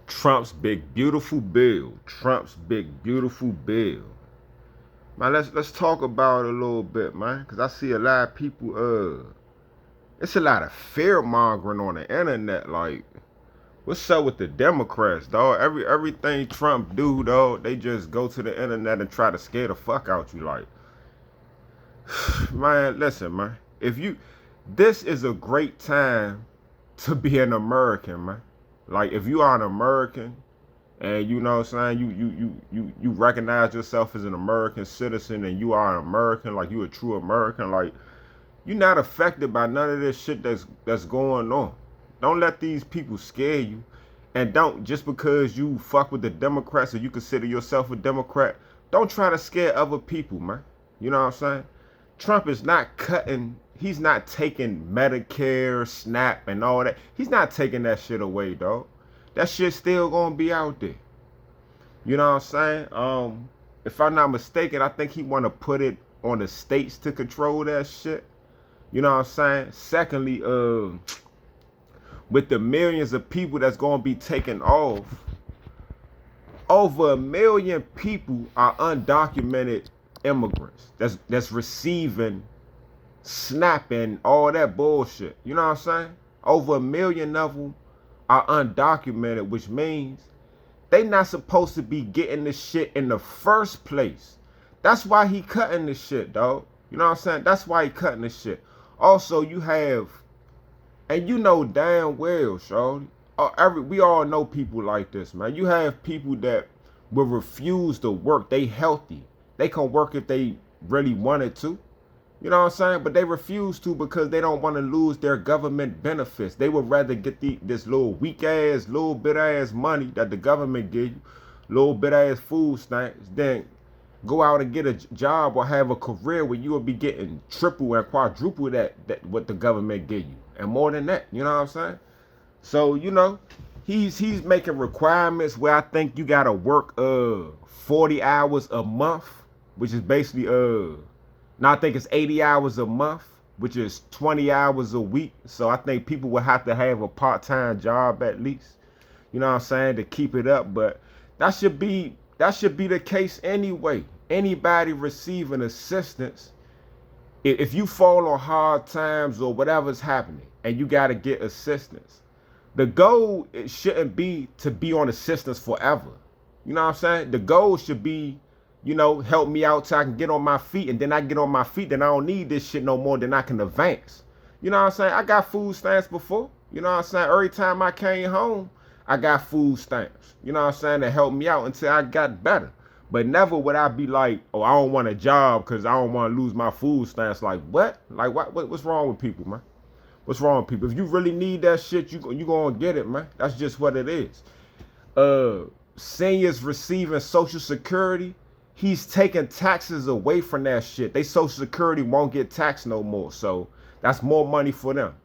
Trump's big beautiful bill. Trump's big beautiful bill. Man, let's talk about it a little bit, man, because I see a lot of people. It's a lot of fear mongering on the internet. Like, what's up with the Democrats, dog? Everything Trump do, dog, they just go to the internet and try to scare the fuck out you. Like, man, listen, man. This is a great time to be an American, man. Like, if you are an American and you know what I'm saying, you recognize yourself as an American citizen and you are an American, like you a true American, like you're not affected by none of this shit that's going on. Don't let these people scare you. And don't, just because you fuck with the Democrats or you consider yourself a Democrat, don't try to scare other people, man. You know what I'm saying? Trump is not he's not taking Medicare, SNAP, and all that. He's not taking that shit away, dog. That shit's still gonna be out there. You know what I'm saying? If I'm not mistaken, I think he wanna put it on the states to control that shit. You know what I'm saying? Secondly, with the millions of people that's gonna be taken off, over 1 million people are undocumented immigrants that's receiving SNAP and all that bullshit. You know what I'm saying? Over 1 million of them are undocumented, which means they not supposed to be getting this shit in the first place. That's why he cutting this shit, dog. You know what I'm saying? That's why he cutting this shit. Also, you have, and you know damn well, shorty, we all know people like this, man. You have people that will refuse to work. They healthy. They can work if they really wanted to. You know what I'm saying? But they refuse to because they don't want to lose their government benefits. They would rather get this little weak ass, little bit ass money that the government give you, little bit ass food stamps, than go out and get a job or have a career where you will be getting triple and quadruple that what the government give you. And more than that, you know what I'm saying? So, you know, he's making requirements where I think you gotta work 40 hours a month, which is basically now I think it's 80 hours a month, which is 20 hours a week. So I think people will have to have a part-time job at least, you know what I'm saying, to keep it up. But that should be the case anyway. Anybody receiving assistance, if you fall on hard times or whatever's happening and you got to get assistance, the goal, it shouldn't be to be on assistance forever. You know what I'm saying? The goal should be, you know, help me out so I can get on my feet, and then I get on my feet, then I don't need this shit no more, then I can advance. You know what I'm saying? I got food stamps before. You know what I'm saying? Every time I came home, I got food stamps. You know what I'm saying? To help me out until I got better. But never would I be like, oh, I don't want a job because I don't want to lose my food stamps. Like, what? Like, what's wrong with people, man? What's wrong with people? If you really need that shit, you gonna get it, man. That's just what it is. Seniors receiving Social Security, he's taking taxes away from that shit. They Social Security won't get taxed no more. So that's more money for them.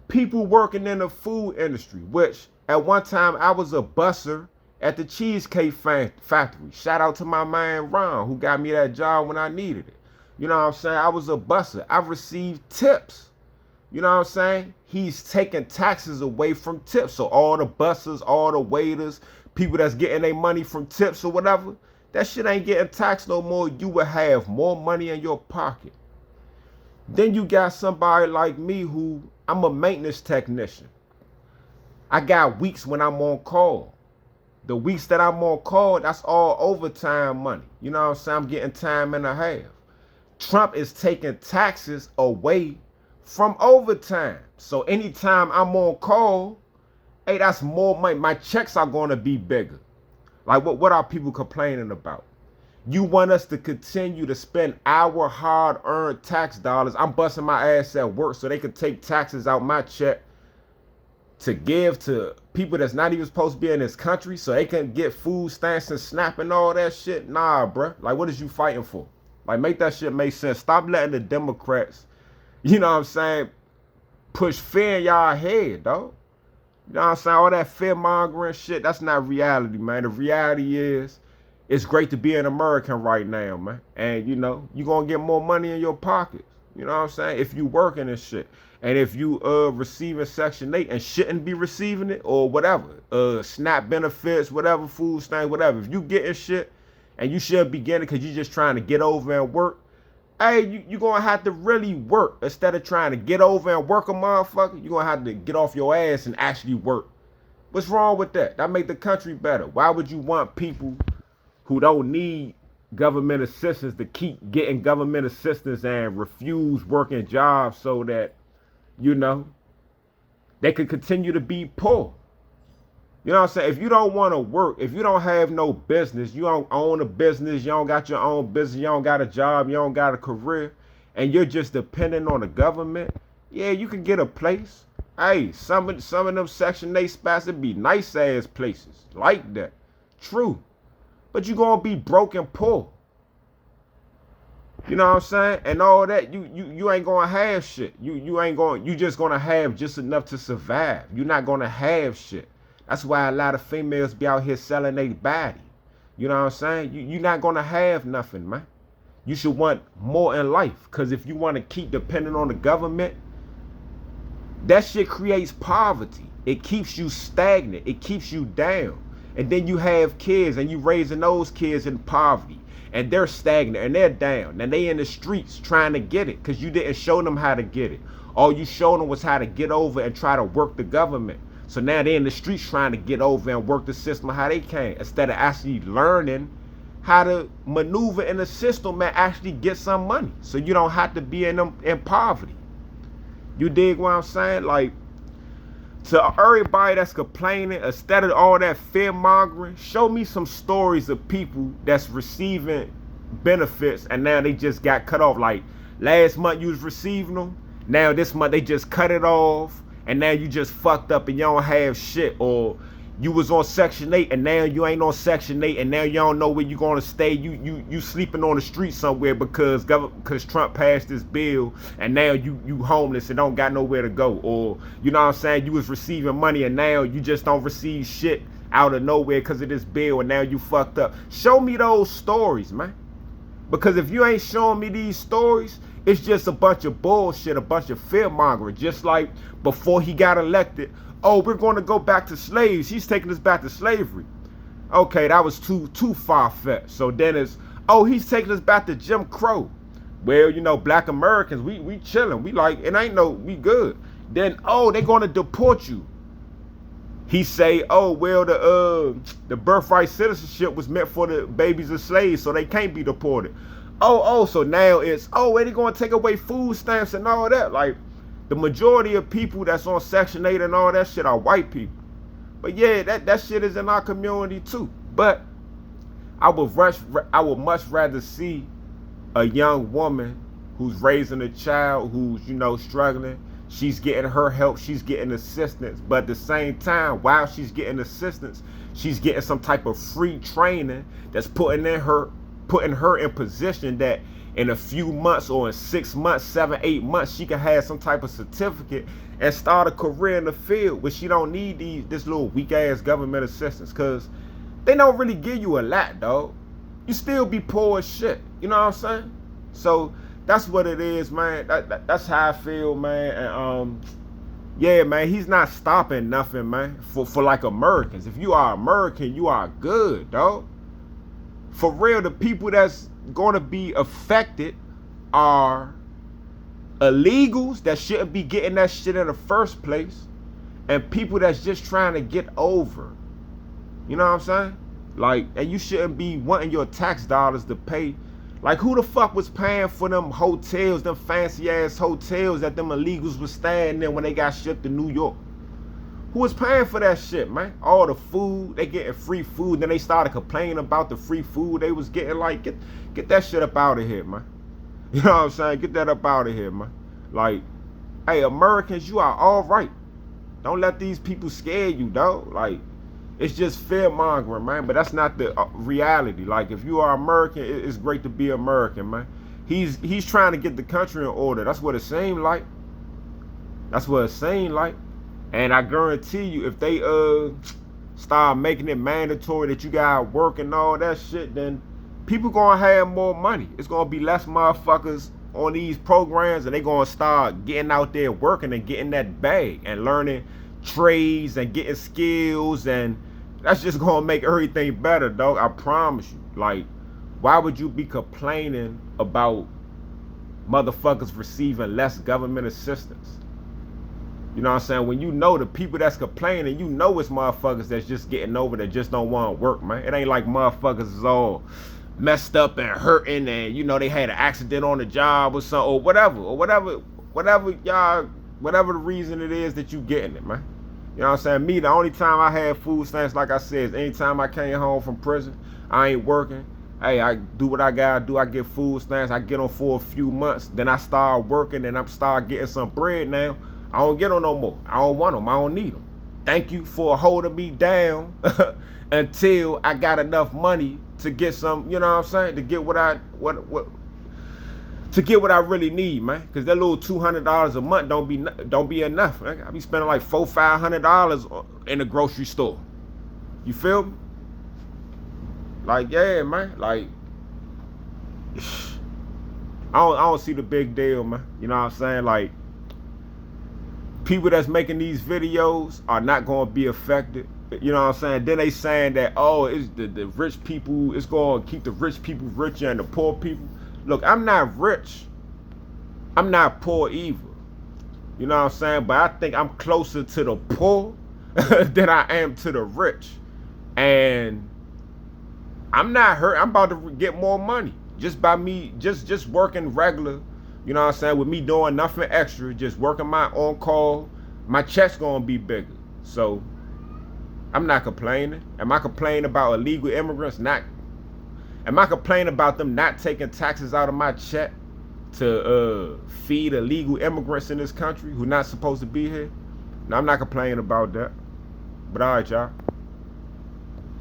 People working in the food industry, which at one time I was a busser at the Cheesecake Factory. Shout out to my man Ron, who got me that job when I needed it. You know what I'm saying? I was a busser. I received tips. You know what I'm saying? He's taking taxes away from tips. So all the bussers, all the waiters, people that's getting their money from tips or whatever, that shit ain't getting taxed no more. You will have more money in your pocket. Then you got somebody like me who, I'm a maintenance technician. I got weeks when I'm on call. The weeks that I'm on call, that's all overtime money. You know what I'm saying? I'm getting time and a half. Trump is taking taxes away from overtime. So anytime I'm on call, hey, that's more money. My checks are going to be bigger. Like, what are people complaining about? You want us to continue to spend our hard-earned tax dollars. I'm busting my ass at work so they can take taxes out my check to give to people that's not even supposed to be in this country so they can get food stamps and SNAP and all that shit. Nah, bruh. Like, what is you fighting for? Like, make that shit make sense. Stop letting the Democrats, you know what I'm saying, push fear in y'all head, dog. You know what I'm saying? All that fear-mongering shit, that's not reality, man. The reality is, it's great to be an American right now, man. And, you know, you're going to get more money in your pockets. You know what I'm saying? If you working and shit. And if you receiving Section 8 and shouldn't be receiving it or whatever, SNAP benefits, whatever, food stamps, whatever. If you getting shit and you shouldn't be getting it because you just trying to get over and work, hey, you gonna have to really work instead of trying to get over and work a motherfucker. You gonna have to get off your ass and actually work. What's wrong with that? That make the country better. Why would you want people who don't need government assistance to keep getting government assistance and refuse working jobs so that, you know, they could continue to be poor? You know what I'm saying? If you don't want to work, if you don't have no business, you don't own a business, you don't got your own business, you don't got a job, you don't got a career, and you're just dependent on the government, yeah, you can get a place. Hey, some of them Section 8 spots would be nice ass places like that. True. But you gonna be broke and poor. You know what I'm saying? And all that, you ain't gonna have shit. You just gonna have just enough to survive. You're not gonna have shit. That's why a lot of females be out here selling their body. You know what I'm saying? You're not gonna have nothing, man. You should want more in life. Cause if you want to keep depending on the government, that shit creates poverty. It keeps you stagnant. It keeps you down. And then you have kids and you raising those kids in poverty. And they're stagnant and they're down. And they in the streets trying to get it because you didn't show them how to get it. All you showed them was how to get over and try to work the government. So now they're in the streets trying to get over and work the system how they can, instead of actually learning how to maneuver in the system and actually get some money. So you don't have to be in poverty. You dig what I'm saying? Like, to everybody that's complaining, instead of all that fear mongering, show me some stories of people that's receiving benefits and now they just got cut off. Like last month you was receiving them, now this month they just cut it off, and now you just fucked up and you don't have shit. Or you was on Section 8 and now you ain't on Section 8 and now you don't know where you gonna stay. You sleeping on the street somewhere because Trump passed this bill and now you homeless and don't got nowhere to go. Or, you know what I'm saying, you was receiving money and now you just don't receive shit out of nowhere because of this bill and now you fucked up. Show me those stories, man. Because if you ain't showing me these stories, it's just a bunch of bullshit, a bunch of fear mongering. Just like before he got elected, oh, we're going to go back to slaves. He's taking us back to slavery. Okay, that was too far-fetched. So then it's, oh, he's taking us back to Jim Crow. Well, you know, black Americans, we chilling. We like, it ain't no, we good. Then, oh, they're going to deport you. He say, oh, well, the birthright citizenship was meant for the babies of slaves, so they can't be deported. Oh, so now it's, oh, where they going to take away food stamps and all that? Like, the majority of people that's on Section 8 and all that shit are white people. But yeah, that shit is in our community too. But I would much rather see a young woman who's raising a child who's, you know, struggling. She's getting her help, she's getting assistance. But at the same time, while she's getting assistance, she's getting some type of free training that's putting her in position that in a few months or in 6 months, 7, 8 months, she can have some type of certificate and start a career in the field where she don't need this little weak ass government assistance, because they don't really give you a lot, dog. You still be poor as shit. You know what I'm saying? So that's what it is, man. That's how I feel, man. And yeah, man, he's not stopping nothing, man, for like Americans. If you are American, you are good, dog. For real, the people that's going to be affected are illegals that shouldn't be getting that shit in the first place, and people that's just trying to get over. You know what I'm saying? Like, and you shouldn't be wanting your tax dollars to pay. Like, who the fuck was paying for them hotels, them fancy ass hotels that them illegals was staying in when they got shipped to New York? Who was paying for that shit, man? All the food, they getting free food. Then they started complaining about the free food they was getting. Like, get that shit up out of here, man. You know what I'm saying? Get that up out of here, man. Like, hey, Americans, you are all right. Don't let these people scare you, dog. Like, it's just fear mongering, man. But that's not the reality. Like, if you are American, it's great to be American, man. He's trying to get the country in order. That's what it seemed like. That's what it seemed like. And I guarantee you, if they start making it mandatory that you gotta work and all that shit, then people gonna have more money. It's gonna be less motherfuckers on these programs, and they gonna start getting out there working and getting that bag and learning trades and getting skills, and that's just gonna make everything better, dog. I promise you. Like, why would you be complaining about motherfuckers receiving less government assistance? You know what I'm saying? When you know the people that's complaining, you know it's motherfuckers that's just getting over that just don't want to work, man. It ain't like motherfuckers is all messed up and hurting and, you know, they had an accident on the job or something, or whatever y'all, whatever the reason it is that you getting it, man. You know what I'm saying? Me, the only time I had food stamps, like I said, is anytime I came home from prison, I ain't working. Hey, I do what I gotta do. I get food stamps. I get them for a few months. Then I start working and I'm start getting some bread now. I don't get them no more. I don't want them. I don't need them. Thank you for holding me down until I got enough money to get some, you know what I'm saying? To get what I really need, man. Cause that little $200 a month don't be enough. Man. I be spending like $400-500 in the grocery store. You feel me? Like, yeah, man. Like, I don't see the big deal, man. You know what I'm saying? Like, people that's making these videos are not going to be affected. You know what I'm saying? Then they saying that, oh, it's the rich people, it's going to keep the rich people richer and the poor people. Look, I'm not rich. I'm not poor either. You know what I'm saying? But I think I'm closer to the poor than I am to the rich. And I'm not hurt. I'm about to get more money just by me just working regular. You know what I'm saying? With me doing nothing extra, just working my on call, my check's gonna be bigger. So I'm not complaining. Am I complaining about illegal immigrants? Not. Am I complaining about them not taking taxes out of my check to feed illegal immigrants in this country who not supposed to be here? No, I'm not complaining about that. But all right, y'all.